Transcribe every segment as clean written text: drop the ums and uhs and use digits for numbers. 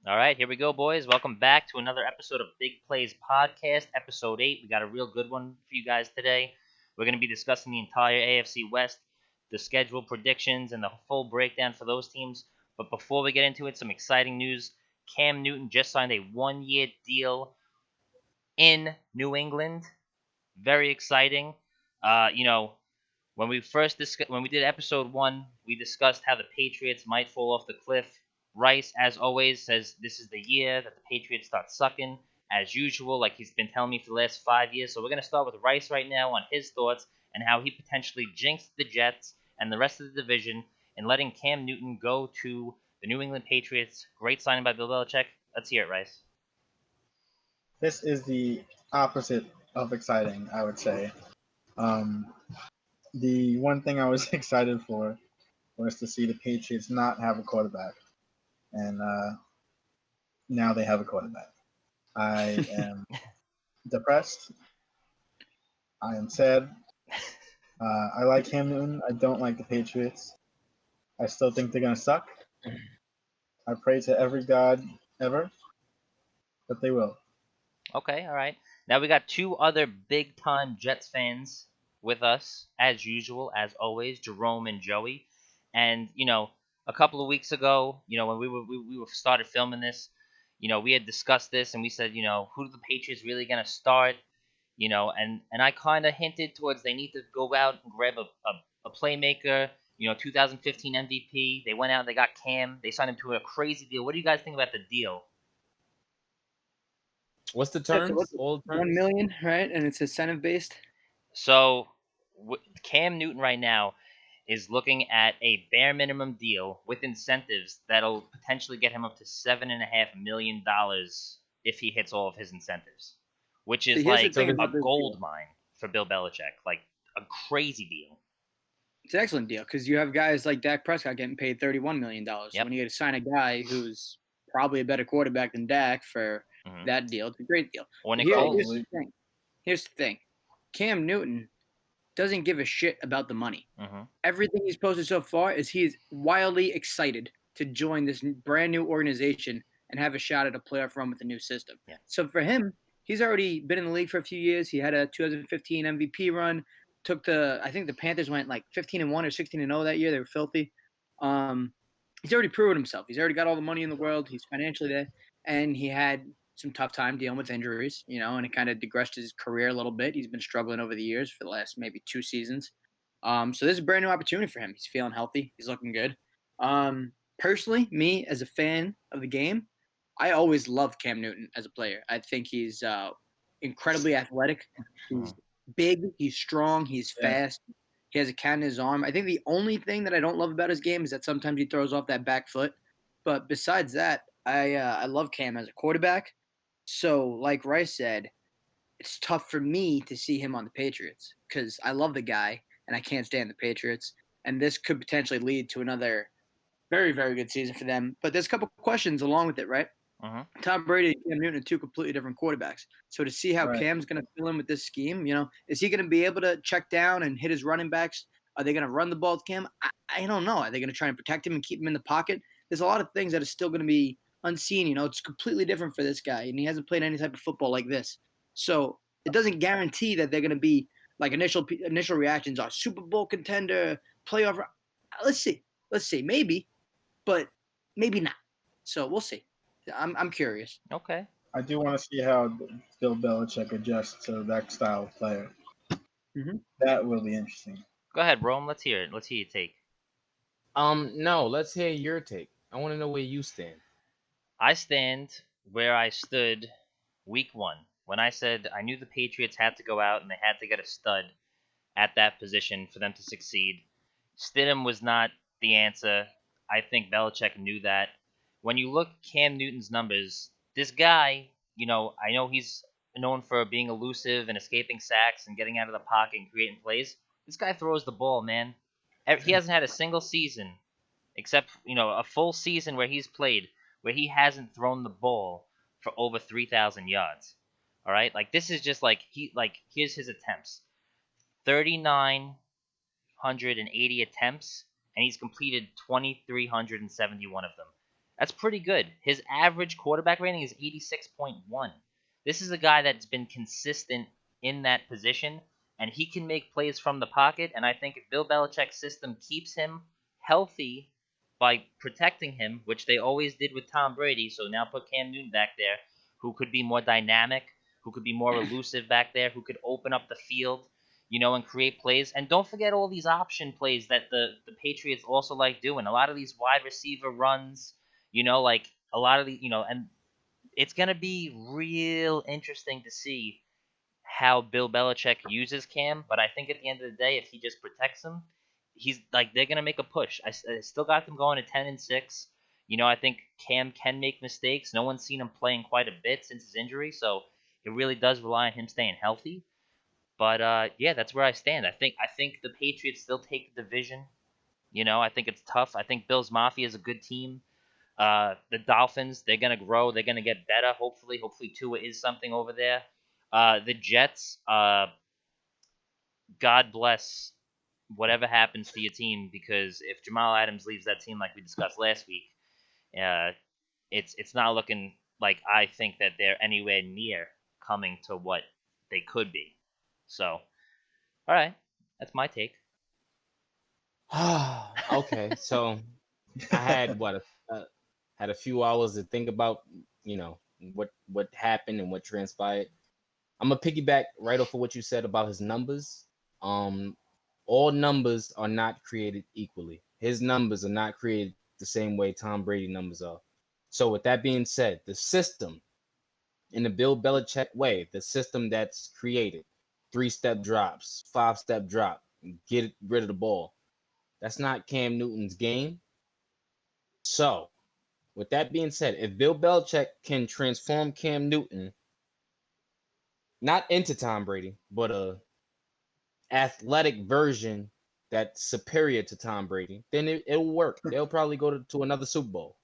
All right, here we go, boys. Welcome back to another episode of Big Plays Podcast, episode 8. We got a real good one for you guys today. We're going to be discussing the entire AFC West, the schedule predictions, and the full breakdown for those teams. But before we get into it, some exciting news. Cam Newton just signed a one-year deal in New England. Very exciting. Uh, you know, when we did episode 1, we discussed how the Patriots might fall off the cliff. Rice, as always, says this is the year that the Patriots start sucking, as usual, like he's been telling me for the last 5 years. So we're going to start with Rice right now on his thoughts and how he potentially jinxed the Jets and the rest of the division in letting Cam Newton go to the New England Patriots. Great signing by Bill Belichick. Let's hear it, Rice. This is the opposite of exciting, I would say. The one thing I was excited for was to see the Patriots not have a quarterback, and now they have a quarterback. I am depressed. I am sad. I like Cam Newton. I don't like the Patriots. I still think they're gonna suck. I pray to every god ever that they will. Okay, all right. Now we got two other big-time Jets fans with us, as usual, as always, Jerome and Joey. And a couple of weeks ago, when we started filming this, we had discussed this and we said, who are the Patriots really gonna start? And I kind of hinted towards they need to go out and grab a playmaker. 2015 MVP. They went out, they got Cam, they signed him to a crazy deal. What do you guys think about the deal? What's the terms? All terms? 1 million, right? And it's incentive based. So Cam Newton right now is looking at a bare minimum deal with incentives that'll potentially get him up to $7.5 million if he hits all of his incentives, which is like a gold mine for Bill Belichick, like a crazy deal. It's an excellent deal because you have guys like Dak Prescott getting paid $31 million. Yep. So when you get to sign a guy who's probably a better quarterback than Dak for that deal, it's a great deal. Here's the thing. Cam Newton doesn't give a shit about the money. Everything he's posted so far is he's wildly excited to join this brand new organization and have a shot at a playoff run with the new system. Yeah. So for him, he's already been in the league for a few years. He had a 2015 MVP run. I think the Panthers went like 15-1 or 16-0 that year. They were filthy. He's already proven himself. He's already got all the money in the world. He's financially there. And he had some tough time dealing with injuries, and it kind of digressed his career a little bit. He's been struggling over the years for the last maybe 2 seasons. So this is a brand new opportunity for him. He's feeling healthy. He's looking good. Personally, me as a fan of the game, I always loved Cam Newton as a player. I think he's incredibly athletic. He's big. He's strong. He's fast. He has a cat in his arm. I think the only thing that I don't love about his game is that sometimes he throws off that back foot. But besides that, I love Cam as a quarterback. So, like Rice said, it's tough for me to see him on the Patriots because I love the guy and I can't stand the Patriots. And this could potentially lead to another very, very good season for them. But there's a couple questions along with it, right? Tom Brady and Cam Newton are 2 completely different quarterbacks. So to see how Cam's going to fill in with this scheme, is he going to be able to check down and hit his running backs? Are they going to run the ball with Cam? I don't know. Are they going to try and protect him and keep him in the pocket? There's a lot of things that are still going to be unseen. It's completely different for this guy, and he hasn't played any type of football like this. So it doesn't guarantee that they're going to be like initial reactions are Super Bowl contender, playoff. Let's see, maybe, but maybe not. So we'll see. I'm curious. Okay. I do want to see how Bill Belichick adjusts to that style of player. That will be interesting. Go ahead, Rome. Let's hear it. Let's hear your take. No, let's hear your take. I want to know where you stand. I stand where I stood week 1 when I said I knew the Patriots had to go out and they had to get a stud at that position for them to succeed. Stidham was not the answer. I think Belichick knew that. When you look at Cam Newton's numbers, this guy, I know he's known for being elusive and escaping sacks and getting out of the pocket and creating plays. This guy throws the ball, man. He hasn't had a single season, except, a full season where he's played, where he hasn't thrown the ball for over 3,000 yards. All right? Like, this is just here's his attempts. 3,980 attempts, and he's completed 2,371 of them. That's pretty good. His average quarterback rating is 86.1. This is a guy that's been consistent in that position, and he can make plays from the pocket. And I think if Bill Belichick's system keeps him healthy by protecting him, which they always did with Tom Brady, so now put Cam Newton back there, who could be more dynamic, who could be more elusive back there, who could open up the field, and create plays. And don't forget all these option plays that the Patriots also like doing. A lot of these wide receiver runs, like a lot of the, and it's going to be real interesting to see how Bill Belichick uses Cam. But I think at the end of the day, if he just protects him, he's like, they're going to make a push. I still got them going to 10-6. I think Cam can make mistakes. No one's seen him playing quite a bit since his injury, so it really does rely on him staying healthy. But yeah, that's where I stand. I think the Patriots still take the division. I think it's tough. I think Bills Mafia is a good team. The Dolphins, they're gonna grow. They're gonna get better. Hopefully Tua is something over there. The Jets, God bless whatever happens to your team, because if Jamal Adams leaves that team, like we discussed last week, uh, it's not looking like I think that they're anywhere near coming to what they could be. So, all right, that's my take. Okay, so I had had a few hours to think about, what happened and what transpired. I'm gonna piggyback right off of what you said about his numbers. All numbers are not created equally. His numbers are not created the same way Tom Brady numbers are. So with that being said, the system in the Bill Belichick way, the system that's created, 3-step drops, 5-step drop, get rid of the ball. That's not Cam Newton's game. So with that being said, if Bill Belichick can transform Cam Newton not into Tom Brady, but a athletic version that's superior to Tom Brady, then it'll work. They'll probably go to another Super Bowl.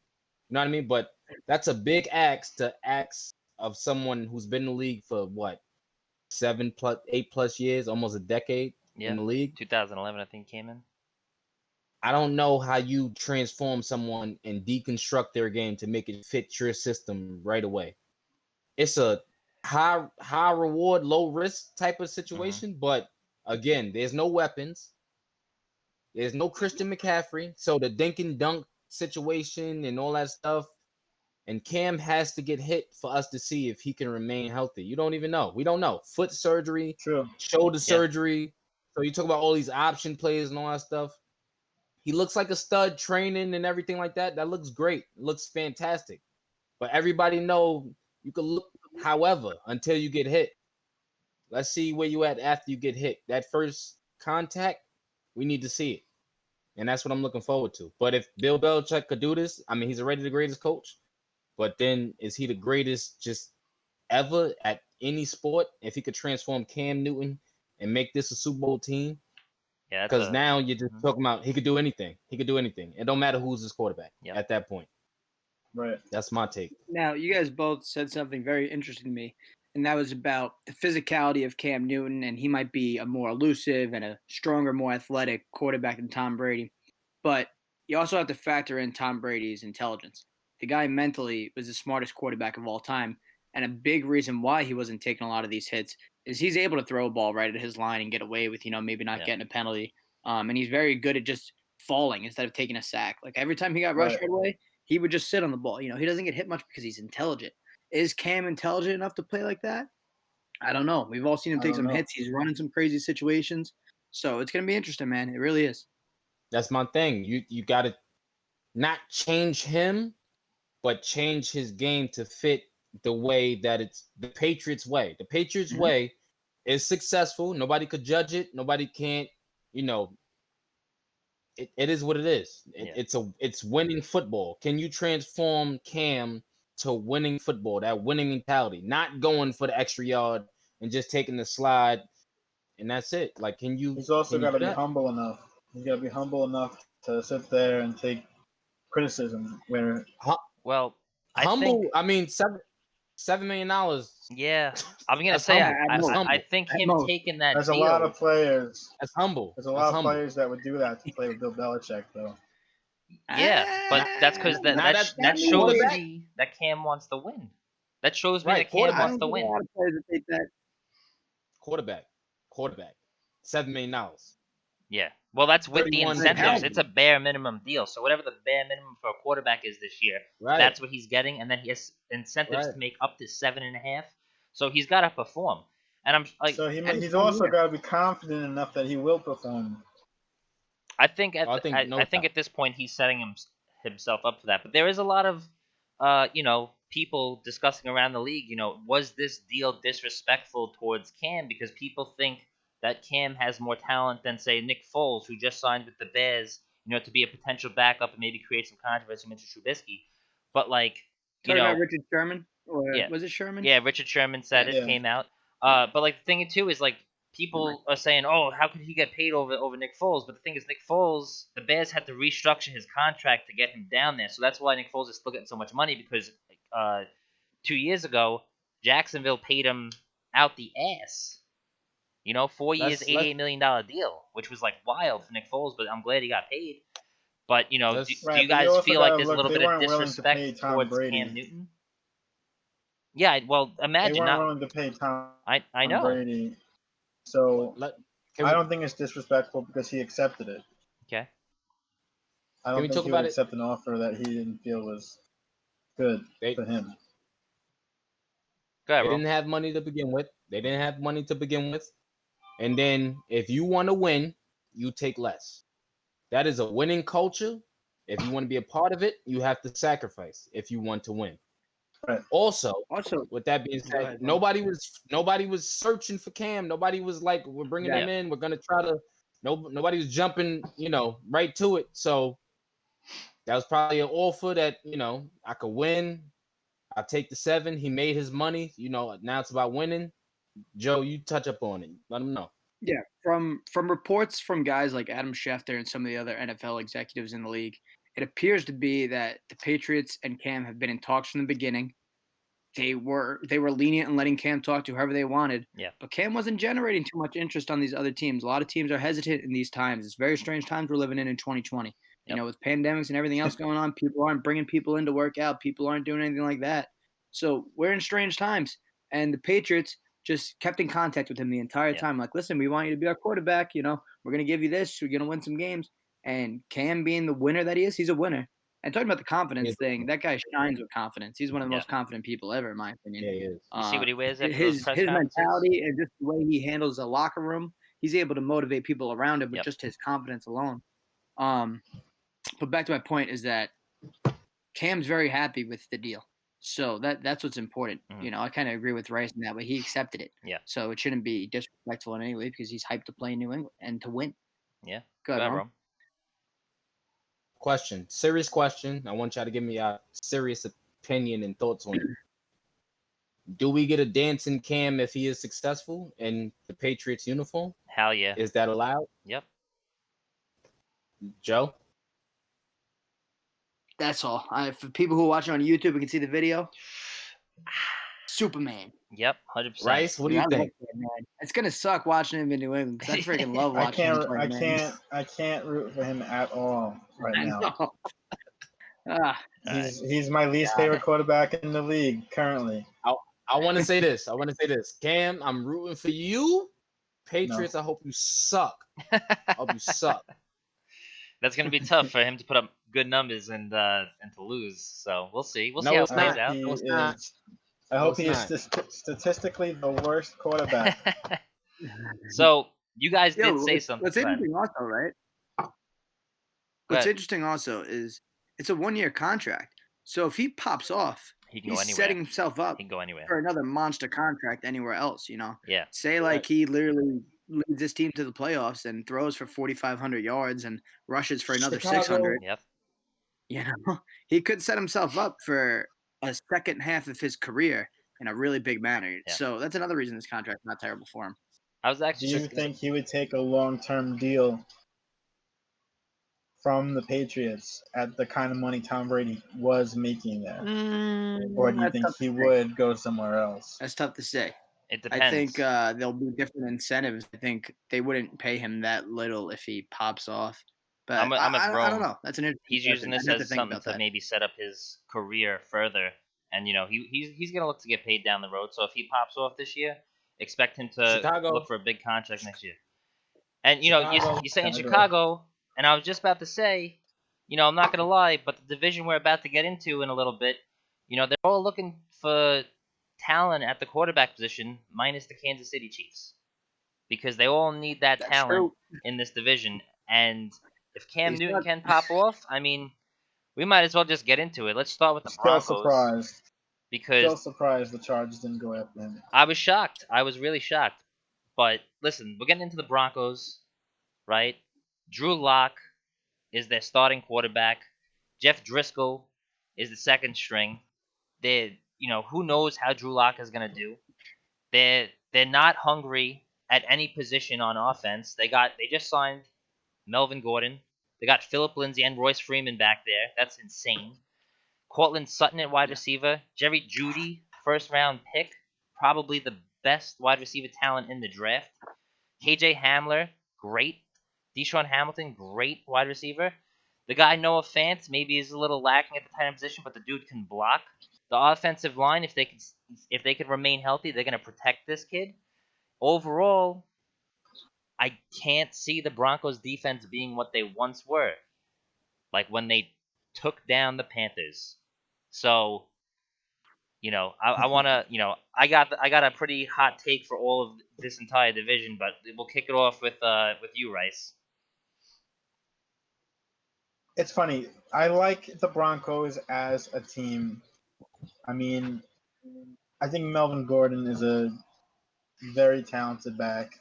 You know what I mean? But that's a big ask to ask of someone who's been in the league for what, 8+ years, almost a decade in Yeah, the league. 2011, I think, came in. I don't know how you transform someone and deconstruct their game to make it fit your system right away. It's a high reward, low risk type of situation, but again, there's no weapons. There's no Christian McCaffrey, so the dink and dunk situation and all that stuff. And Cam has to get hit for us to see if he can remain healthy. You don't even know. We don't know. Foot surgery, True. shoulder Yeah. surgery. So you talk about all these option plays and all that stuff. He looks like a stud training and everything like that. That looks great. It looks fantastic. But everybody know you can look however until you get hit. Let's see where you at after you get hit. That first contact, we need to see it. And that's what I'm looking forward to. But if Bill Belichick could do this, I mean, he's already the greatest coach. But then is he the greatest just ever at any sport? If he could transform Cam Newton and make this a Super Bowl team? Yeah, Because now you're just talking about he could do anything. He could do anything. It don't matter who's his quarterback at that point. Right. That's my take. Now, you guys both said something very interesting to me, and that was about the physicality of Cam Newton, and he might be a more elusive and a stronger, more athletic quarterback than Tom Brady. But you also have to factor in Tom Brady's intelligence. The guy mentally was the smartest quarterback of all time, and a big reason why he wasn't taking a lot of these hits is he's able to throw a ball right at his line and get away with, maybe not getting a penalty. And he's very good at just falling instead of taking a sack. Like every time he got rushed right away, he would just sit on the ball. He doesn't get hit much because he's intelligent. Is Cam intelligent enough to play like that? I don't know. We've all seen him take some hits. He's running some crazy situations. So it's going to be interesting, man. It really is. That's my thing. You got to not change him, but change his game to fit the way that it's the Patriots way. The Patriots way is successful. Nobody could judge it. Nobody can't, it is what it is. It's winning football. Can you transform Cam to winning football? That winning mentality, not going for the extra yard and just taking the slide, and that's it. Like, can you? He's also got to be that? humble enough. He's got to be humble enough to sit there and take criticism. Well, humble. I mean, $7 million. Yeah, I'm gonna say I think him taking that. There's deal, a lot of players. That's humble. There's a lot of players that would do that to play with Bill Belichick, though. Yeah, but that's because that Now that means shows quarterback. me that Cam wants to win. That shows me Right, that Cam quarterback. I wants don't to think a win. lot of players would take that. Quarterback. $7 million. Yeah. Well, that's with the 31 Like, incentives. how? It's a bare minimum deal. So whatever the bare minimum for a quarterback is this year, Right. that's what he's getting, and then he has incentives Right. to make up to 7.5. So he's got to perform. And I'm like, So And he's one also year. got to be confident enough that he will perform. I think I think no I think doubt. at this point he's setting himself up for that. But there is a lot of people discussing around the league, was this deal disrespectful towards Cam because people think that Cam has more talent than say Nick Foles, who just signed with the Bears, to be a potential backup and maybe create some controversy with Trubisky. But like, Talking about Richard Sherman, or yeah. was it Sherman? Yeah, Richard Sherman said it, Yeah. came out. But like the thing too is like people are saying, oh, how could he get paid over Nick Foles? But the thing is, Nick Foles, the Bears had to restructure his contract to get him down there, so that's why Nick Foles is still getting so much money because 2 years ago Jacksonville paid him out the ass. 4 years, $88 million deal, which was like wild for Nick Foles, but I'm glad he got paid. But do Right, you but you guys also feel like gotta there's a look, little they bit of weren't willing to pay disrespect Tom towards Brady. Cam Newton? Yeah, well, They imagine weren't not. willing to pay Tom I know. Brady. So Can I we, don't think it's disrespectful because he accepted it. Okay. I Can don't we think talk he would about it? accept an offer that he didn't feel was good They for him. Go ahead, they bro. didn't have money to begin with. And then if you want to win, you take less. That is a winning culture. If you want to be a part of it, you have to sacrifice if you want to win. Right. Also, Also, with that being go said, ahead, bro. nobody was searching for Cam. Nobody was like, we're bringing him in. We're gonna try to. Nobody was jumping, right to it. So that was probably an offer that I could win. I take the 7. He made his money. Now it's about winning. Joe, you touch up on it. Let him know. Yeah, from reports from guys like Adam Schefter and some of the other NFL executives in the league, it appears to be that the Patriots and Cam have been in talks from the beginning. They were lenient in letting Cam talk to whoever they wanted. Yeah. But Cam wasn't generating too much interest on these other teams. A lot of teams are hesitant in these times. It's very strange times we're living in 2020. Yep. With pandemics and everything else going on, people aren't bringing people in to work out. People aren't doing anything like that. So we're in strange times. And the Patriots just kept in contact with him the entire time. Like, listen, we want you to be our quarterback. We're going to give you this. We're going to win some games. And Cam being the winner that he is, he's a winner. And talking about the confidence thing, that guy shines with confidence. He's one of the most confident people ever, in my opinion. Yeah, he is. You see what he wears after those His press conferences? mentality and just the way he handles the locker room, he's able to motivate people around him with just his confidence alone. But back to my point is that Cam's very happy with the deal. So that's what's important. Mhm. I kind of agree with Rice in that way. He accepted it. Yeah. So it shouldn't be disrespectful in any way because he's hyped to play in New England and to win. Yeah. Go ahead, bro. Question. Serious question. I want y'all to give me a serious opinion and thoughts on it. Do we get a dancing Cam if he is successful in the Patriots uniform? Hell yeah. Is that allowed? Yep. Joe? That's all. For people who are watching on YouTube, we can see the video. Superman. Yep, 100%. Rice, what do you think? It's gonna suck watching him in New England because I freaking love watching him play. I can't root for him at all right now. He's my least favorite quarterback in the league currently. I want to say this. Cam, I'm rooting for you. Patriots, No. I hope you suck. I hope you suck. That's gonna be tough for him to put up good numbers and to lose. So we'll see. We'll see No, how it it's plays not. out. I hope he is statistically the worst quarterback. So you guys did say something. What's interesting also, right? What's interesting also is it's a 1-year contract. So if he pops off, he's setting himself up He can go anywhere. for another monster contract anywhere else. Yeah. Say like he literally leads this team to the playoffs and throws for 4,500 yards and rushes for another 600. Yep. He could set himself up for a second half of his career in a really big manner. Yeah. So that's another reason this contract's not terrible for him. I was actually. Do you think he would take a long-term deal from the Patriots at the kind of money Tom Brady was making there? Or do you think he would go somewhere else? That's tough to say. It depends. I think there'll be different incentives. I think they wouldn't pay him that little if he pops off. But I'm with I don't Rome. know. That's an interesting He's question. using this I'd have to as think something about to that. maybe set up his career further, and he's gonna look to get paid down the road. So if he pops off this year, expect him to look Chicago. for a big contract next year. And Chicago. you say in Chicago. Chicago, and I was just about to say, I'm not gonna lie, but the division we're about to get into in a little bit, they're all looking for talent at the quarterback position, minus the Kansas City Chiefs, because they all need that That's talent true. in this division. And if Cam He's Newton not. can pop off, I mean, we might as well just get into it. Let's start with the Still Broncos surprised. because Still surprised the Chargers didn't go after him. I was shocked. I was really shocked. But listen, we're getting into the Broncos, right? Drew Lock is their starting quarterback. Jeff Driscoll is the second string. Who knows how Drew Lock is gonna do? They're not hungry at any position on offense. They just signed Melvin Gordon. They got Philip Lindsay and Royce Freeman back there. That's insane. Cortland Sutton at wide Yeah. receiver. Jerry Jeudy, first round pick, probably the best wide receiver talent in the draft. KJ Hamler, great. Deshaun Hamilton, great wide receiver. The guy Noah Fant maybe is a little lacking at the tight end position, but the dude can block. The offensive line, if they could remain healthy, they're gonna protect this kid. Overall, I can't see the Broncos defense being what they once were, like when they took down the Panthers. So, I want to, I got a pretty hot take for all of this entire division, but we'll kick it off with you, Rice. It's funny. I like the Broncos as a team. I mean, I think Melvin Gordon is a very talented back.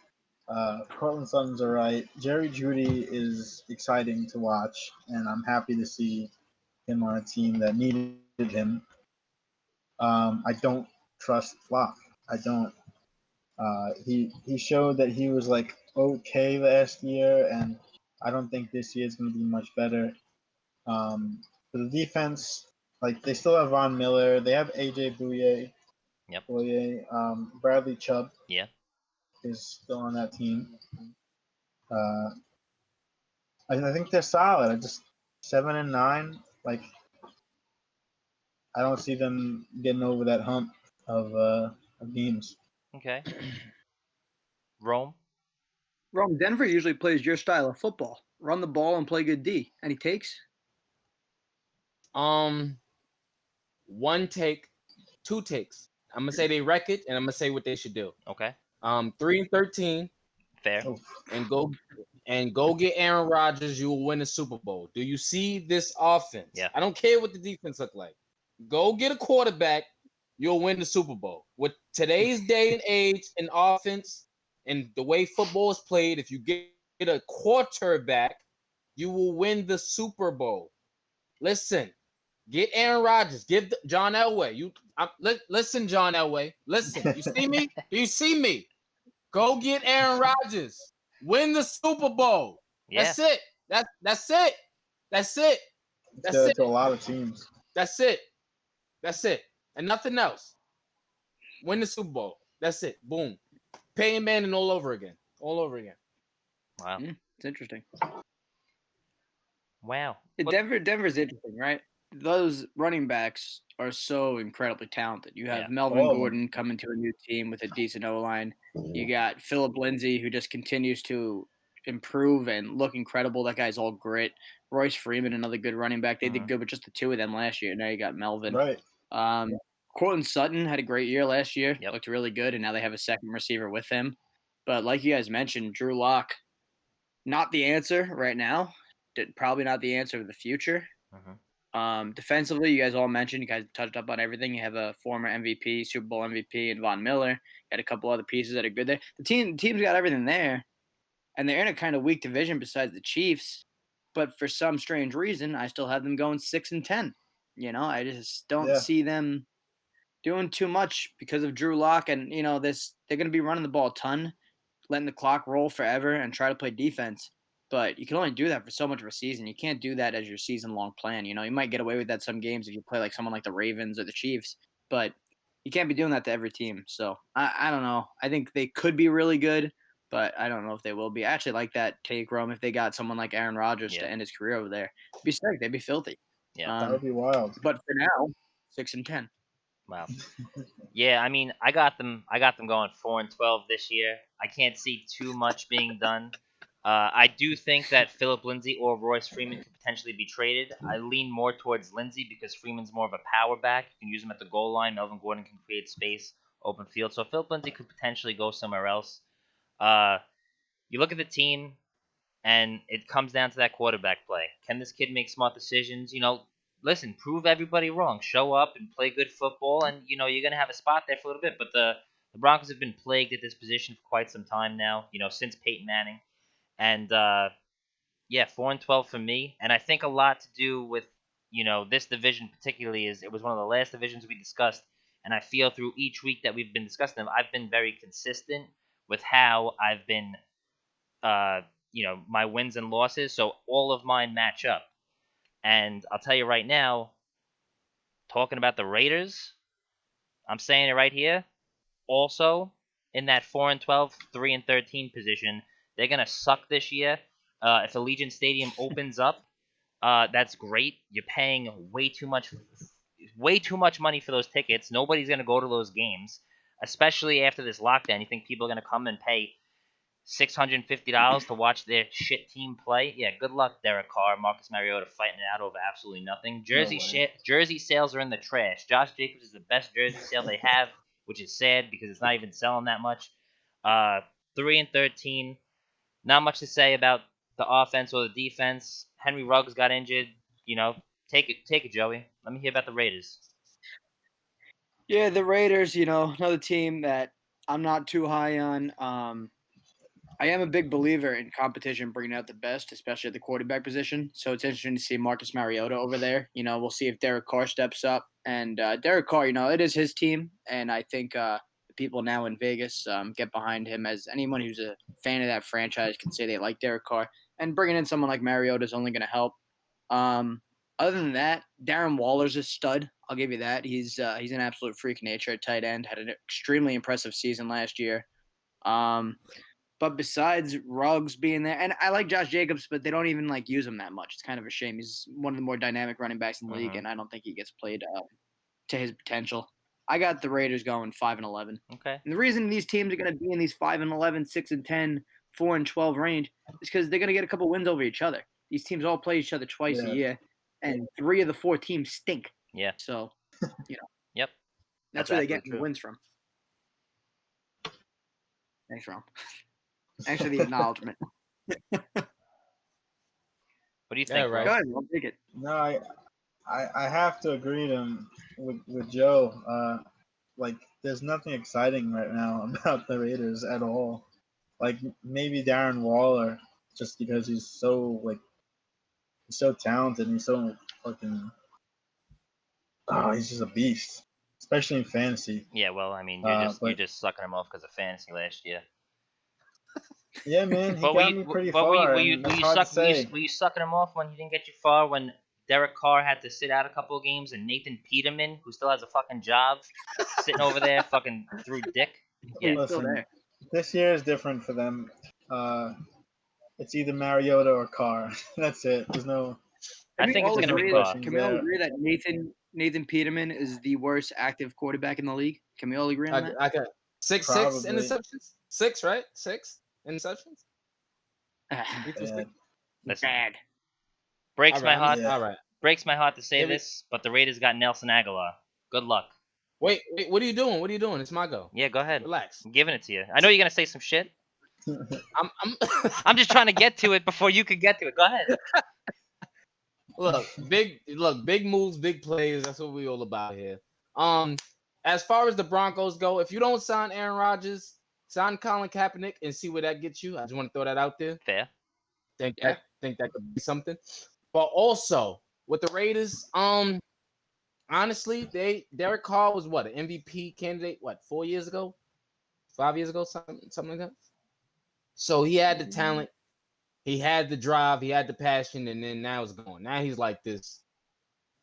Cortland Sutton's all right. Jerry Jeudy is exciting to watch, and I'm happy to see him on a team that needed him. I don't trust Locke. I don't. He showed that he was like okay last year, and I don't think this year is going to be much better. For the defense, like they still have Von Miller, they have AJ Bouye. Yep. Bradley Chubb Yeah. is still on that team. I think they're solid. I just 7-9. Like I don't see them getting over that hump of games. Okay. Rome. Rome, Denver usually plays your style of football: run the ball and play good D. Any takes? One take, two takes. I'm gonna say they wreck it, and I'm gonna say what they should do. Okay. 3-13, Fair. Oh, and go get Aaron Rodgers. You will win the Super Bowl. Do you see this offense? Yeah. I don't care what the defense look like. Go get a quarterback. You'll win the Super Bowl. With today's day and age and offense and the way football is played, if you get a quarterback, you will win the Super Bowl. Listen, get Aaron Rodgers. Give John Elway. Listen, John Elway. Listen. You see me? Do you see me? Go get Aaron Rodgers. Win the Super Bowl. Yeah. That's it. That's it. That's it. That's to, it. to a lot of teams. That's it. That's it. And nothing else. Win the Super Bowl. That's it. Boom. Peyton Manning all over again. All over again. Wow. It's interesting. Wow. Denver's interesting, right? Those running backs are so incredibly talented. You have Yeah. Melvin All of them. Gordon coming to a new team with a decent O-line. You got Philip Lindsay, who just continues to improve and look incredible. That guy's all grit. Royce Freeman, another good running back. They did good with just the two of them last year. Now you got Melvin. Right. Cortland Sutton had a great year last year. Yep. Looked really good, and now they have a second receiver with him. But like you guys mentioned, Drew Lock, not the answer right now. Probably not the answer of the future. Defensively, you guys all mentioned, you guys touched up on everything. You have a former MVP, Super Bowl MVP, and Von Miller. You got a couple other pieces that are good there. The team's got everything there, and they're in a kind of weak division besides the Chiefs. But for some strange reason, I still have them going 6-10. I just don't see them doing too much because of Drew Lock, and they're going to be running the ball a ton, letting the clock roll forever, and try to play defense. But you can only do that for so much of a season. You can't do that as your season-long plan. You might get away with that some games if you play like someone like the Ravens or the Chiefs, but you can't be doing that to every team. So I don't know. I think they could be really good, but I don't know if they will be. I actually like that take, Rome, if they got someone like Aaron Rodgers Yeah. to end his career over there. It'd be sick. They'd be filthy. Yeah. That would be wild. But for now, 6-10. Wow. Yeah, I mean, I got them going 4-12 this year. I can't see too much being done. I do think that Philip Lindsay or Royce Freeman could potentially be traded. I lean more towards Lindsay because Freeman's more of a power back. You can use him at the goal line. Melvin Gordon can create space, open field. So Philip Lindsay could potentially go somewhere else. You look at the team, and it comes down to that quarterback play. Can this kid make smart decisions? Listen, prove everybody wrong. Show up and play good football, and you're gonna have a spot there for a little bit. But the Broncos have been plagued at this position for quite some time now. Since Peyton Manning, and 4-12 for me. And I think a lot to do with this division particularly is it was one of the last divisions we discussed, and I feel through each week that we've been discussing them, I've been very consistent with how I've been my wins and losses. So all of mine match up. And I'll tell you right now, talking about the Raiders, I'm saying it right here. Also, in that 4-12, 3-13 position, they're gonna suck this year. If Allegiant Stadium opens up, that's great. You're paying way too much money for those tickets. Nobody's gonna go to those games, especially after this lockdown. You think people are gonna come and pay $650 to watch their shit team play? Yeah, good luck, Derek Carr, Marcus Mariota fighting it out over absolutely nothing. Jersey sales are in the trash. Josh Jacobs is the best jersey sale they have, which is sad because it's not even selling that much. 3-13, not much to say about the offense or the defense. Henry Ruggs got injured. Take it, Joey. Let me hear about the Raiders. Yeah, the Raiders, another team that I'm not too high on. I am a big believer in competition bringing out the best, especially at the quarterback position. So it's interesting to see Marcus Mariota over there. We'll see if Derek Carr steps up. And Derek Carr, it is his team. And I think the people now in Vegas get behind him, as anyone who's a fan of that franchise can say they like Derek Carr. And bringing in someone like Mariota is only going to help. Other than that, Darren Waller's a stud. I'll give you that. He's an absolute freak of nature at tight end. Had an extremely impressive season last year. But besides Ruggs being there, and I like Josh Jacobs, but they don't even use him that much. It's kind of a shame. He's one of the more dynamic running backs in the league, and I don't think he gets played to his potential. I got the Raiders going 5-11. Okay. And the reason these teams are going to be in these 5-11, 6-10, 4-12 range is because they're going to get a couple wins over each other. These teams all play each other twice a year, and 3 of the 4 teams stink. Yeah. So, Yep. That's where they get the wins from. Thanks, Ron. Thanks for the acknowledgement. What do you think, right. Go ahead, I'll take it. No, I have to agree with Joe. There's nothing exciting right now about the Raiders at all. Maybe Darren Waller, just because he's so talented and he's so fucking. Oh, he's just a beast, especially in fantasy. Yeah, well, I mean, you're just sucking him off because of fantasy last year. Yeah, man, he got me pretty far. Were you sucking him off when he didn't get you far? When Derek Carr had to sit out a couple of games, and Nathan Peterman, who still has a fucking job, sitting over there fucking through dick. Yeah, listen, this year is different for them. It's either Mariota or Carr. That's it. There's no. I think it's gonna be Carr. Can we all agree that Nathan Peterman is the worst active quarterback in the league? Can we all agree on that? I got 6 interceptions. 6, right? 6 interceptions. Bad. Breaks my heart. All right. Breaks my heart to say this, but the Raiders got Nelson Aguilar. Good luck. Wait, what are you doing? What are you doing? It's my go. Yeah, go ahead. Relax. I'm giving it to you. I know you're gonna say some shit. I'm just trying to get to it before you could get to it. Go ahead. Look, big moves, big plays. That's what we all about here. As far as the Broncos go, if you don't sign Aaron Rodgers, sign Colin Kaepernick and see where that gets you. I just want to throw that out there. Fair. Think that could be something. But also with the Raiders, honestly, Derek Carr was what, an MVP candidate? 4 years ago, 5 years ago, something like that. So he had the talent, he had the drive, he had the passion, and then now it's gone. Now he's like this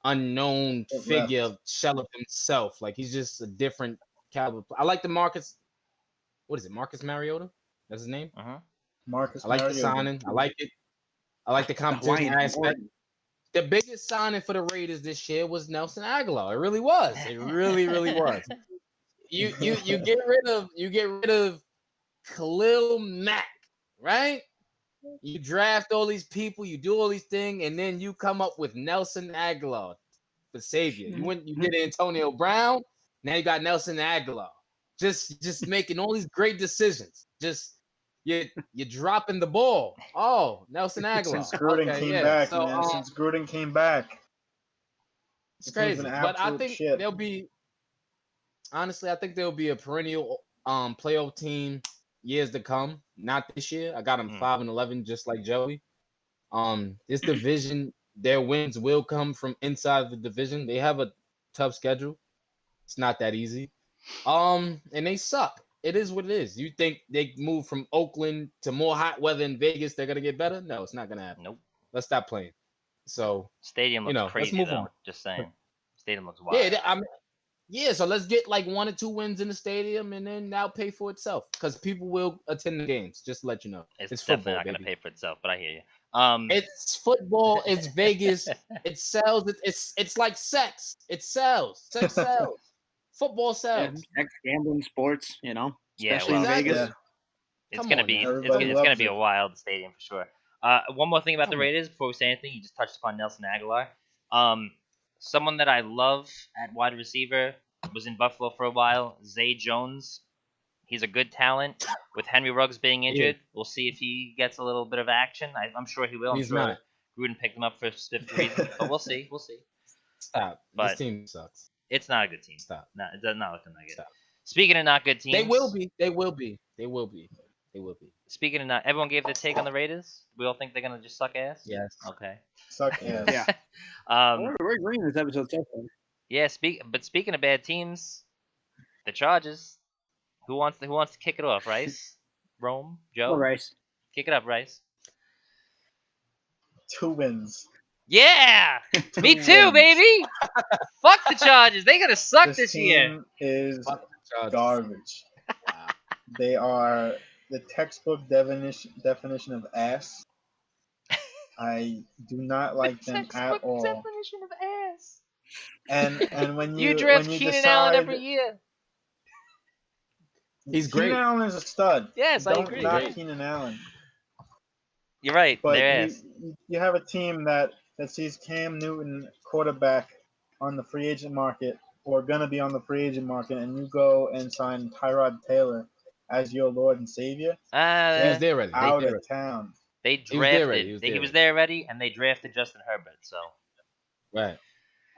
unknown figure, shell of himself. Like he's just a different caliber. I like the Marcus. What is it, Marcus Mariota? That's his name. Marcus I like the Mariota. signing. I like it. I like the competition Hawaiian aspect. The biggest signing for the Raiders this year was Nelson Aguilar. It really was. It really, really was. You get rid of Khalil Mack, right? You draft all these people, you do all these things, and then you come up with Nelson Aguilar, the savior. You did Antonio Brown. Now you got Nelson Aguilar. Just making all these great decisions. You're dropping the ball. Oh, Nelson Aguilar. Since Gruden Okay, came yeah. back, So man. Since Gruden came back, it's the team's crazy. been But I absolute think shit. there'll be honestly, I think there'll be a perennial playoff team years to come. Not this year. I got them 5-11, just like Joey. This division, their wins will come from inside the division. They have a tough schedule. It's not that easy. And they suck. It is what it is. You think they move from Oakland to more hot weather in Vegas, they're gonna get better? No, it's not gonna happen. Nope. Let's stop playing. So Stadium looks let's crazy move though. on. Just saying. Stadium looks wild. Yeah, so let's get like 1 or 2 wins in the stadium, and then that'll pay for itself because people will attend the games. Just to let you know, It's it's definitely football, not going to baby. pay for itself, but I hear you. It's football. It's Vegas. It sells. It's like sex. It sells. Sex sells. Football sells. Sex, gambling, sports, Yeah, especially well, in Vegas. Yeah. It's Come gonna on be now. it's Everybody gonna loves be a it. wild stadium for sure. One more thing about the Come on. Raiders before we say anything, you just touched upon Nelson Aguilar. Someone that I love at wide receiver was in Buffalo for a while, Zay Jones. He's a good talent. With Henry Ruggs being injured, we'll see if he gets a little bit of action. I'm sure he will. I'm He's sure not. Gruden picked him up for a specific reason, but we'll see. We'll see. Stop. But This team sucks. it's not a good team. Stop. No, it does not look like it. Stop. Speaking of not good teams, They will be. They will be. They will be. They will be. Speaking of not, everyone gave their take on the Raiders. We all think they're gonna just suck ass. Yes. Okay. Suck ass. Yeah. We're agreeing this episode so far. Yeah. Speaking of bad teams, the Chargers. Who wants to kick it off? Rice, Rome, Joe. All right. Kick it up, Rice. 2 wins. Yeah. Me too, wins. baby. Fuck the Chargers. They gonna suck this year. Team is Fuck the Chargers. garbage. Wow. They are the textbook definition of ass. I do not like them at all. Definition of ass. And when You you draft when you Keenan decide, Allen every year. He's great. Keenan Allen is a stud. Yes, I Don't agree. knock Great. Keenan Allen. You're right. But They're ass. you have a team that sees Cam Newton quarterback on the free agent market or gonna be on the free agent market, and you go and sign Tyrod Taylor as your Lord and Savior. He was there already. Out of town. They He was there drafted. already. He was there already, and they drafted Justin Herbert. So Right.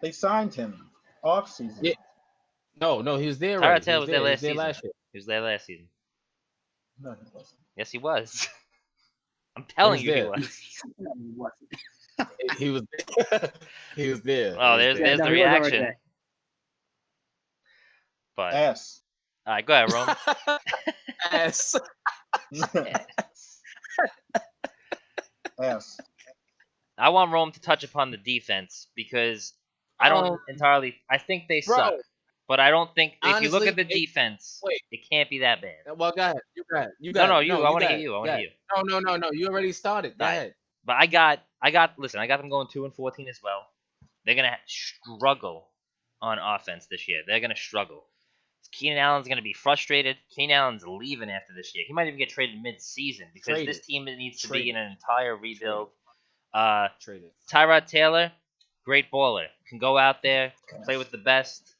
They signed him off season. Yeah. No, he was there Tyrod already. Taylor was there He was last there season. last year. He was there last season. No, he wasn't. Yes, he was. I'm telling He you, he was was. He was he was there. Oh, He was there's there. the he was right reaction. there. But Ass. all right, go ahead, Rome. Ass. Ass. I want Rome to touch upon the defense because I don't entirely. I think they Bro. suck, but I don't think if you look Honestly, at the defense, wait. it can't be that bad. Well, go ahead. You got it. You got No, it. you. I want to got hear it. you. I want Go to ahead. hear you. No. You already started. Go Right. ahead. But listen, I got them going 2-14 as well. They're gonna struggle on offense this year. They're gonna struggle. Keenan Allen's gonna be frustrated. Keenan Allen's leaving after this year. He might even get traded mid-season because Traded. this team needs to be Traded. in an entire rebuild. Traded. Tyrod Taylor, great baller, can go out there, play with the best.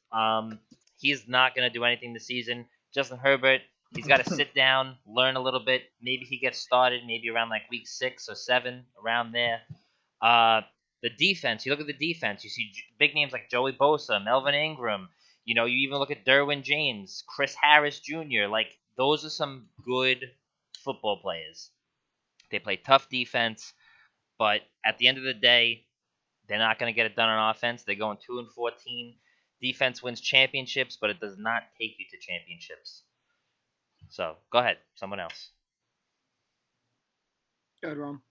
He's not gonna do anything this season. Justin Herbert, he's got to sit down, learn a little bit. Maybe he gets started, maybe around like week 6 or 7, around there. The defense, you look at the defense, you see big names like Joey Bosa, Melvin Ingram. You know, you even look at Derwin James, Chris Harris Jr. Like, those are some good football players. They play tough defense, but at the end of the day, they're not going to get it done on offense. They're going 2-14. Defense wins championships, but it does not take you to championships. So, go ahead. Someone else. Good, Rome.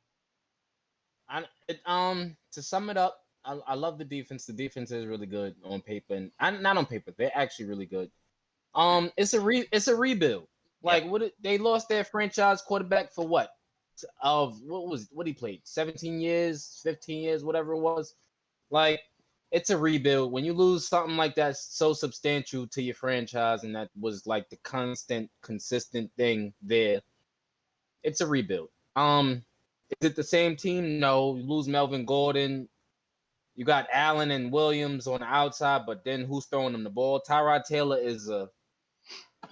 To sum it up, I love the defense. The defense is really good on paper, and not on paper. They're actually really good. It's a rebuild. Like, they lost their franchise quarterback for what? What he played? 17 years, 15 years, whatever it was. Like, it's a rebuild. When you lose something like that so substantial to your franchise, and that was like the consistent thing there, it's a rebuild. Is it the same team? No. You lose Melvin Gordon. You got Allen and Williams on the outside, but then who's throwing them the ball? Tyrod Taylor is a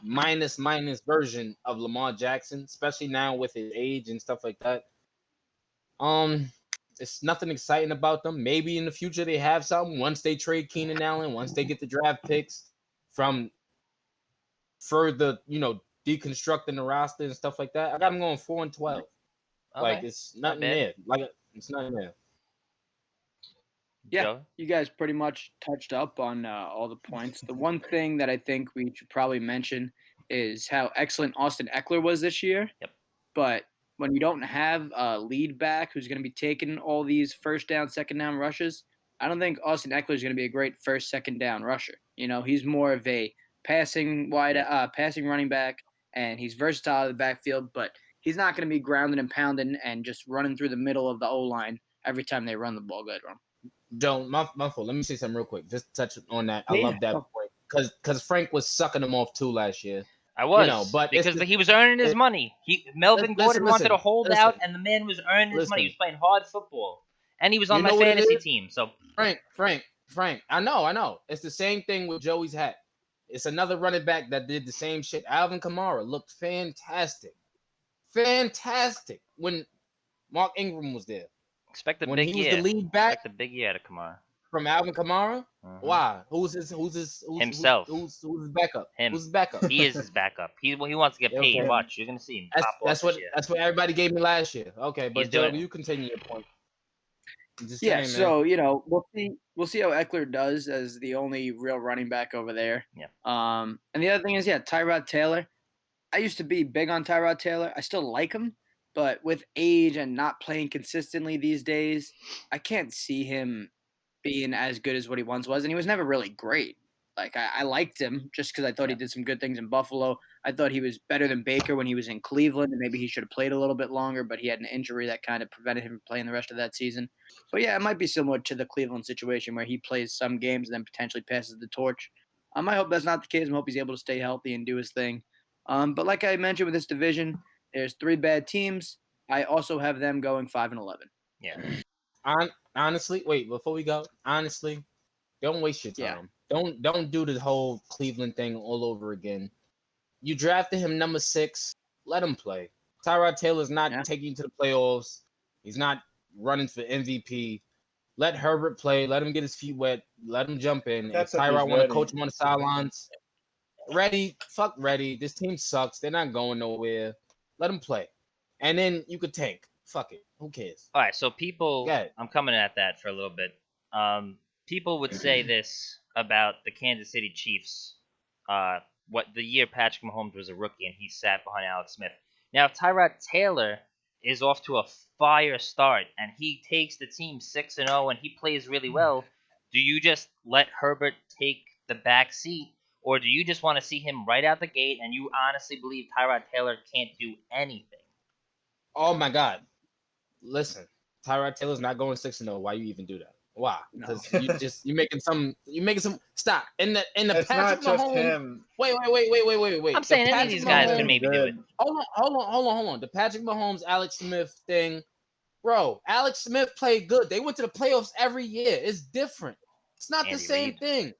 minus version of Lamar Jackson, especially now with his age and stuff like that. It's nothing exciting about them. Maybe in the future they have something once they trade Keenan Allen, once they get the draft picks from further, deconstructing the roster and stuff like that. I got them going 4-12. Okay. Like, it's nothing there. Like, it's nothing there. Yeah, Joe? you guys pretty much touched up on all the points. The one thing that I think we should probably mention is how excellent Austin Eckler was this year. Yep. But when you don't have a lead back who's going to be taking all these first down, second down rushes, I don't think Austin Eckler is going to be a great first, second down rusher. He's more of a passing running back, and he's versatile in the backfield, but he's not going to be grounding and pounding and just running through the middle of the O-line every time they run the ball good. Don't my fault. Let me say something real quick. Just touch on that. I Yeah. love that point because Frank was sucking him off too last year. I was, but because he was earning his money. Melvin Gordon wanted to hold out, and the man was earning his money. He was playing hard football, and he was on my fantasy team. So Frank, I know. It's the same thing with Joey's hat. It's another running back that did the same shit. Alvin Kamara looked fantastic when Mark Ingram was there. Expect a when big he was year. the lead back. Expect a big year out of Kamara. From Alvin Kamara? Mm-hmm. Why? Who's his himself? Who's his backup? Him. Who's his backup? He is his backup. He wants to get paid. Okay. Watch, you're gonna see him. That's what everybody gave me last year. Okay, but Joe, you continue your point. So we'll see how Eckler does as the only real running back over there. Yeah. And the other thing is, Tyrod Taylor. I used to be big on Tyrod Taylor. I still like him, but with age and not playing consistently these days, I can't see him being as good as what he once was. And he was never really great. Like, I liked him just because I thought he did some good things in Buffalo. I thought he was better than Baker when he was in Cleveland, and maybe he should have played a little bit longer, but he had an injury that kind of prevented him from playing the rest of that season. But yeah, it might be similar to the Cleveland situation where he plays some games and then potentially passes the torch. I hope that's not the case. I hope he's able to stay healthy and do his thing. But like I mentioned with this division, there's 3 bad teams. I also have them going 5-11. Yeah. Honestly, wait, before we go, honestly, don't waste your time. Yeah. Don't do the whole Cleveland thing all over again. You drafted him number 6. Let him play. Tyrod Taylor's not taking you to the playoffs. He's not running for MVP. Let Herbert play. Let him get his feet wet. Let him jump in. If Tyrod want to coach him on the sidelines, fuck ready. This team sucks. They're not going nowhere. Let him play. And then you could tank. Fuck it. Who cares? All right, so people, I'm coming at that for a little bit. People would say this about the Kansas City Chiefs, what the year Patrick Mahomes was a rookie and he sat behind Alex Smith. Now, if Tyrod Taylor is off to a fire start and he takes the team 6-0 and he plays really well, do you just let Herbert take the back seat, or do you just want to see him right out the gate and you honestly believe Tyrod Taylor can't do anything? Oh my God. Listen, Tyrod Taylor's not going 6-0. Why you even do that? Why? Because you're making some stop. In the it's Patrick not just Mahomes, him. Wait. I'm saying any of these guys can maybe do it. Hold on. The Patrick Mahomes, Alex Smith thing. Bro, Alex Smith played good. They went to the playoffs every year. It's different. It's not the same thing.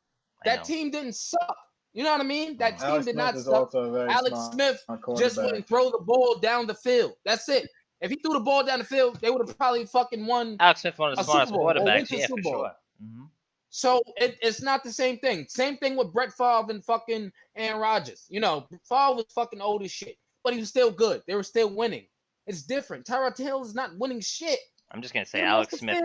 That team didn't suck. You know what I mean? That team did not suck. Alex Smith just wouldn't throw the ball down the field. That's it. If he threw the ball down the field, they would have probably fucking won. Alex Smith, one of the smartest quarterbacks, for sure. Mm-hmm. So it's not the same thing. Same thing with Brett Favre and fucking Aaron Rodgers. Favre was fucking old as shit, but he was still good. They were still winning. It's different. Tyrod Taylor is not winning shit. I'm just gonna say Alex Smith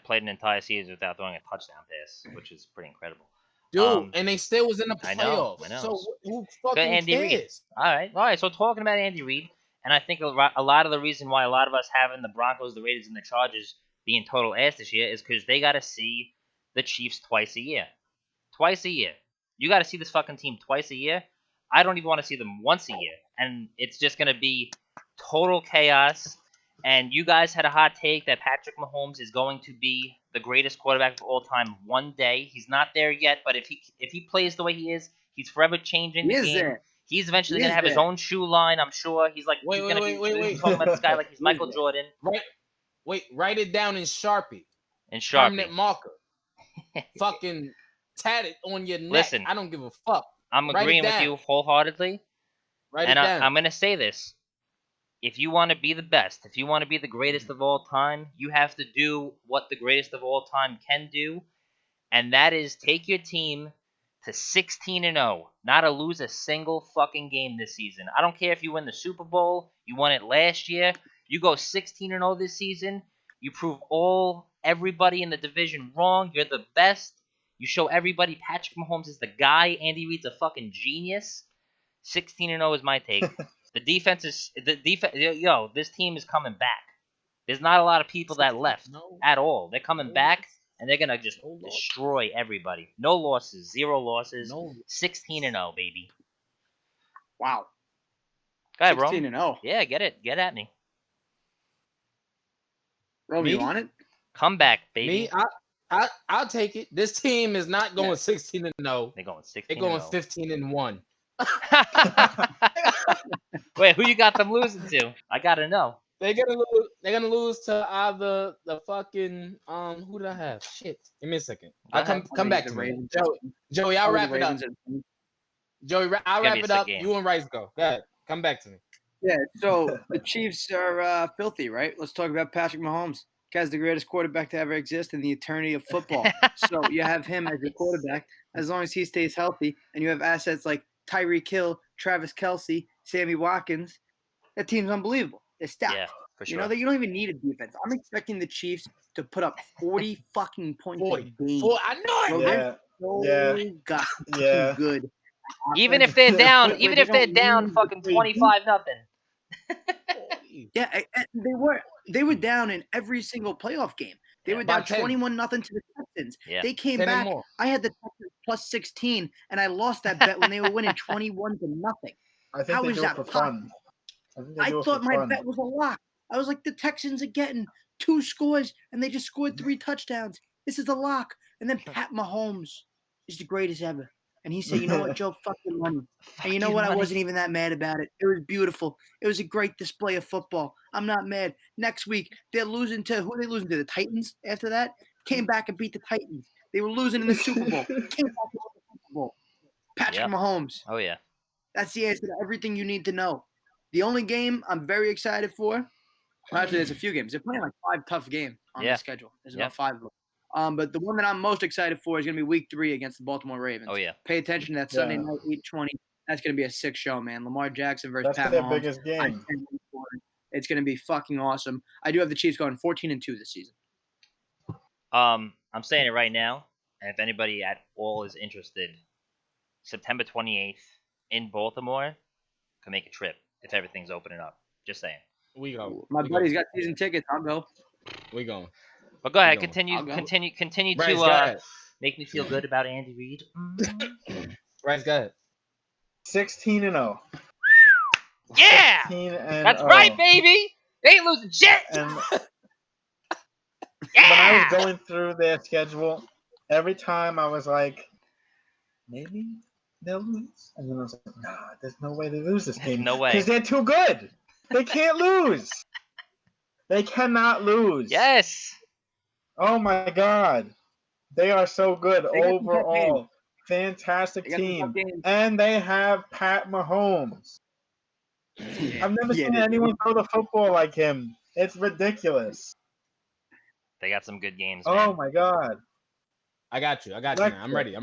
played an entire season without throwing a touchdown pass, which is pretty incredible. Dude, and they still was in the playoffs. I know. So who fucking Andy cares? Reid. All right. So talking about Andy Reid, and I think a lot of the reason why a lot of us having the Broncos, the Raiders, and the Chargers being total ass this year is because they got to see the Chiefs twice a year. You got to see this fucking team twice a year. I don't even want to see them once a year, and it's just gonna be total chaos. And you guys had a hot take that Patrick Mahomes is going to be the greatest quarterback of all time one day. He's not there yet, but if he plays the way he is, he's forever changing He the is game. there. He's eventually He gonna is have his there. own shoe line. I'm sure he's Wait, gonna wait, be talking about this guy like he's Michael Jordan write it down in Sharpie. and Permanent Sharpie. marker. Fucking tat it on your neck. Listen, I don't give a fuck. I'm Write it agreeing with down. you wholeheartedly, Write and it down. I'm gonna say this. If you want to be the best, if you want to be the greatest of all time, you have to do what the greatest of all time can do, and that is take your team to 16-0, not to lose a single fucking game this season. I don't care if you win the Super Bowl, you won it last year, you go 16-0 this season, you prove everybody in the division wrong, you're the best, you show everybody Patrick Mahomes is the guy, Andy Reid's a fucking genius. 16-0 is my take. This team is coming back. There's not a lot of people that left at all. They're coming back, and they're gonna just destroy everybody. No losses, 0 losses. 16-0, baby. Wow. Go ahead, 16-0. Yeah, get at me. Rome, Me? you want it? Come back, baby. Me, I'll take it. This team is not going 16-0. They're going 16-0. They're going 15-1. Wait, who you got them losing to? I gotta know. They're gonna lose to either the fucking who did I have? Shit. Give me a second. I'll come back to me. Joey, I'll wrap it up. Joey, I'll wrap it up. game. You and Rice go. Go ahead. Come back to me. Yeah, so the Chiefs are filthy, right? Let's talk about Patrick Mahomes. Guy's the greatest quarterback to ever exist in the eternity of football. So you have him as your quarterback as long as he stays healthy, and you have assets like Tyreek Hill, Travis Kelce, Sammy Watkins. That team's unbelievable. They're stacked. Yeah, for sure. You know that you don't even need a defense. I'm expecting the Chiefs to put up 40 fucking points a game. I know it. So goddamn good. Even if they're down, fucking 25-0. Yeah, they were down in every single playoff game. They were down 21-0 to the Texans. Yeah. They came back. I had the Texans plus 16, and I lost that bet when they were winning 21-0. I think they do it for fun. I thought my bet was a lock. I was like, the Texans are getting 2 scores, and they just scored 3 touchdowns. This is a lock. And then Pat Mahomes is the greatest ever. And he said, you know what, Joe, fuck your money. And you know what? I wasn't even that mad about it. It was beautiful. It was a great display of football. I'm not mad. Next week, they're losing to – who are they losing to? The Titans after that? Came back and beat the Titans. They were losing in the Super Bowl. Came back and won the Super Bowl. Patrick Mahomes. Oh, yeah. That's the answer to everything you need to know. The only game I'm very excited for – well, actually, there's a few games. They're playing like 5 tough games on the schedule. There's about 5 of them. But the one that I'm most excited for is going to be Week 3 against the Baltimore Ravens. Oh, yeah. Pay attention to that Sunday night, 8:20. That's going to be a sick show, man. Lamar Jackson versus Pat Mahomes. That's their biggest game. It's going to be fucking awesome. I do have the Chiefs going 14-2 this season. I'm saying it right now, and if anybody at all is interested, September 28th in Baltimore can make a trip if everything's opening up. Just saying. We go. My buddy's got season tickets. I'll go. We going. But go ahead, continue to make me feel good about Andy Reid. Bryce, go ahead. 16-0. Yeah, that's right, baby. They ain't losing shit. And when I was going through their schedule, every time I was like, maybe they'll lose, and then I was like, nah, there's no way they lose this game. No way, because they're too good. They can't lose. They cannot lose. Yes. Oh my God, they are so good overall. Fantastic team, and they have Pat Mahomes. I've never seen anyone throw the football like him. It's ridiculous. They got some good games. Oh my God. I got you. Man. I'm ready.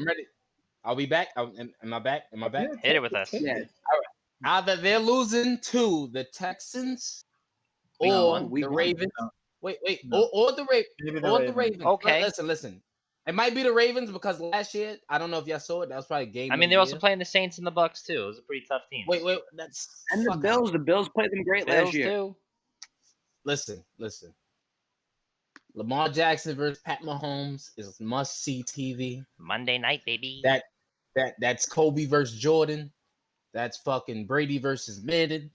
I'll be back. Am I back? Hit it with us. Yeah. All right. Either they're losing to the Texans or the Ravens. Wait. No. Or the Ravens. Okay. Listen. It might be the Ravens because last year, I don't know if y'all saw it. That was probably a game. I mean, they're also playing the Saints and the Bucks too. It was a pretty tough team. Wait. That's and the Bills. The Bills played them great last year. Too. Listen. Lamar Jackson versus Pat Mahomes is must-see TV. Monday night, baby. That's Kobe versus Jordan. That's fucking Brady versus Madden.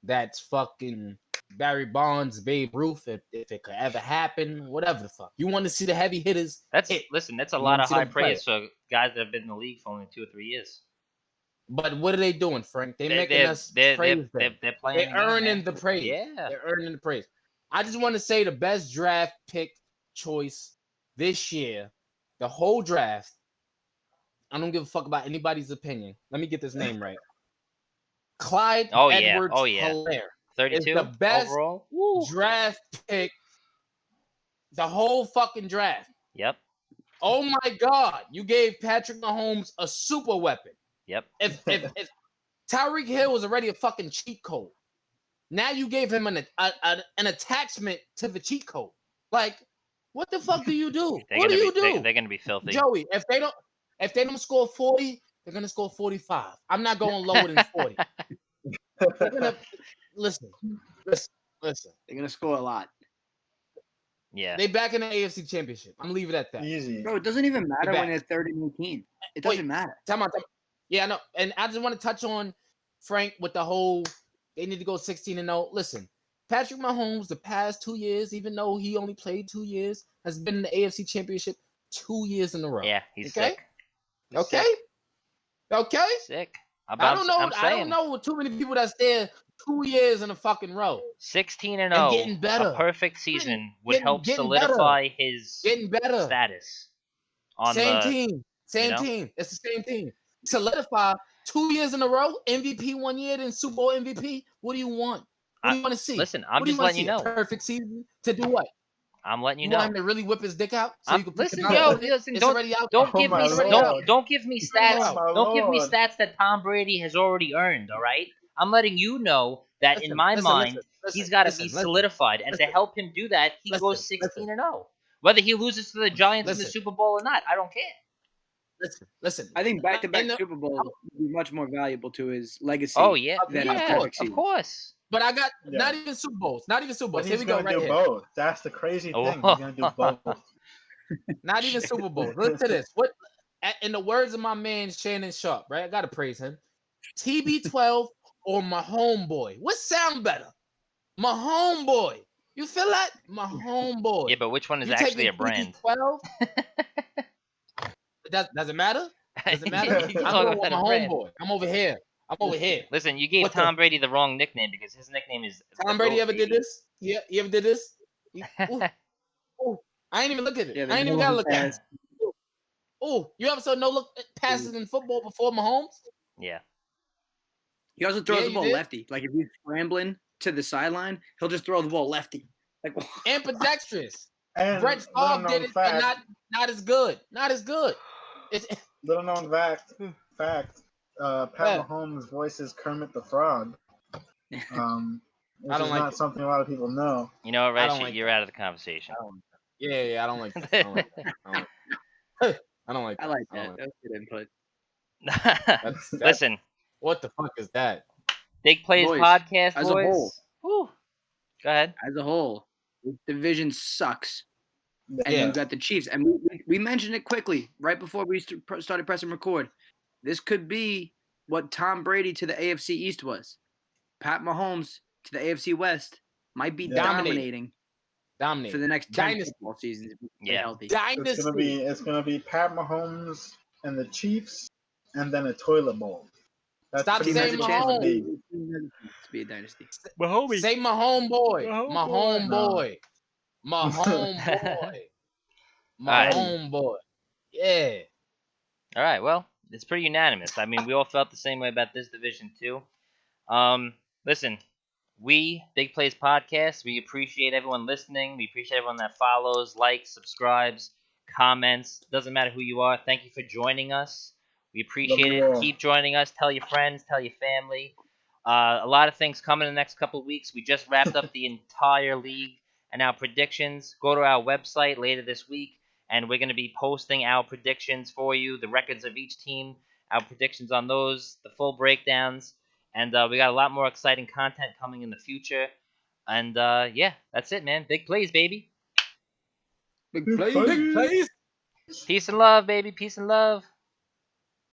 That's fucking Barry Bonds, Babe Ruth, if it could ever happen, whatever the fuck. You want to see the heavy hitters? That's hit. Listen. That's a You lot wanna of see high them play. praise for guys that have been in the league for only 2 or 3 years. But what are they doing, Frank? They're making They're us they're praise they're, them. they're playing They're the game, earning man. the praise. Yeah. They're earning the praise. I just want to say the best draft pick choice this year, the whole draft. I don't give a fuck about anybody's opinion. Let me get this name right. Clyde Oh yeah. Edwards Oh yeah. Helaire is 32 the best overall. Woo. draft pick the whole fucking draft. Yep. Oh my God, you gave Patrick Mahomes a super weapon. Yep. If Tyreek Hill was already a fucking cheat code, now you gave him an attachment to the cheat code. Like, what the fuck do you do? What do you do? They're gonna be filthy. Joey, if they don't score 40, they're gonna score 45. I'm not going lower than 40. They're gonna listen. They're gonna score a lot. Yeah. They back in the AFC Championship. I'm leaving it at that. Easy. Bro, it doesn't even matter when back. they're 30-18. It Wait. doesn't matter. Time out. Yeah, I know. And I just want to touch on Frank with the whole they need to go 16-0. Listen, Patrick Mahomes the past 2 years, even though he only played 2 years, has been in the AFC Championship 2 years in a row. Yeah. He's okay? sick. He's Okay. Sick. Okay. Sick. I don't know. I'm I don't know too many people that's there 2 years in a fucking row. 16-0. And getting better. A perfect season would help getting solidify his Getting better. status. On Same the team. Same team. It's the same team. Solidify 2 years in a row, MVP 1 year, then Super Bowl MVP. What do you want? What do you want to see? Listen, I'm what do just you letting you know. Perfect season to do what? I'm letting you You know. want him to really whip his dick out? So you can Listen, pick him out? listen, It's already out. don't Oh give my me Lord. don't give me stats. Oh my Don't give me Lord. stats that Tom Brady has already earned. All right, I'm letting you know that in my mind he's got to be solidified, and to help him do that, he goes 16-0. Whether he loses to the Giants in the Super Bowl or not, I don't care. Listen. I think back-to-back Super Bowls would be much more valuable to his legacy. Oh yeah, than of course. But I got not even Super Bowls. Not even Super Bowls. But he's going to do both. That's the crazy thing. He's going to do both. Not even Super Bowls. Listen to this. What, in the words of my man Shannon Sharp, right? I got to praise him. TB12 or my homeboy. What sound better? My homeboy. You feel that? My homeboy. Yeah, but which one is actually a brand? TB12? Does it matter? Does it matter? I'm my homeboy. I'm over here. Listen, you gave Tom Brady the wrong nickname because his nickname is Tom Brady ever did this? Yeah, he ever did this? Ooh, I ain't even look at it. I ain't even gotta look at it. Oh, you ever saw no look passes in football before Mahomes? Yeah. He also throws the ball lefty. Like if he's scrambling to the sideline, he'll just throw the ball lefty. Like ambidextrous. And Brett Favre did it, but not as good. Not as good. Little known fact. Pat Mahomes' voice is Kermit the Frog. Which I don't is like not something a lot of people know. You know what, Reggie? You're out of the conversation. I don't like that. I don't like that. I like that. That's good input. Listen. What the fuck is that? Big Plays Podcast, as a whole. Whew. Go ahead. As a whole, this division sucks. And Yeah. you got the Chiefs. And we mentioned it quickly right before we started pressing record. This could be what Tom Brady to the AFC East was. Pat Mahomes to the AFC West might be dominating for the next 10 football seasons. Yeah. Healthy. It's gonna be Pat Mahomes and the Chiefs, and then a toilet bowl. Stop saying Mahomes. To be a dynasty. Say my homeboy. My homeboy. My homeboy. My homeboy. Yeah. All right. Well, it's pretty unanimous. I mean, we all felt the same way about this division too. Listen, we Big Plays Podcast. We appreciate everyone listening. We appreciate everyone that follows, likes, subscribes, comments. Doesn't matter who you are. Thank you for joining us. We appreciate it. Keep joining us. Tell your friends. Tell your family. A lot of things coming in the next couple of weeks. We just wrapped up the entire league and our predictions. Go to our website later this week, and we're going to be posting our predictions for you, the records of each team, our predictions on those, the full breakdowns, and we got a lot more exciting content coming in the future. And yeah, that's it, man. Big plays, baby. Big plays. Peace and love, baby. Peace and love.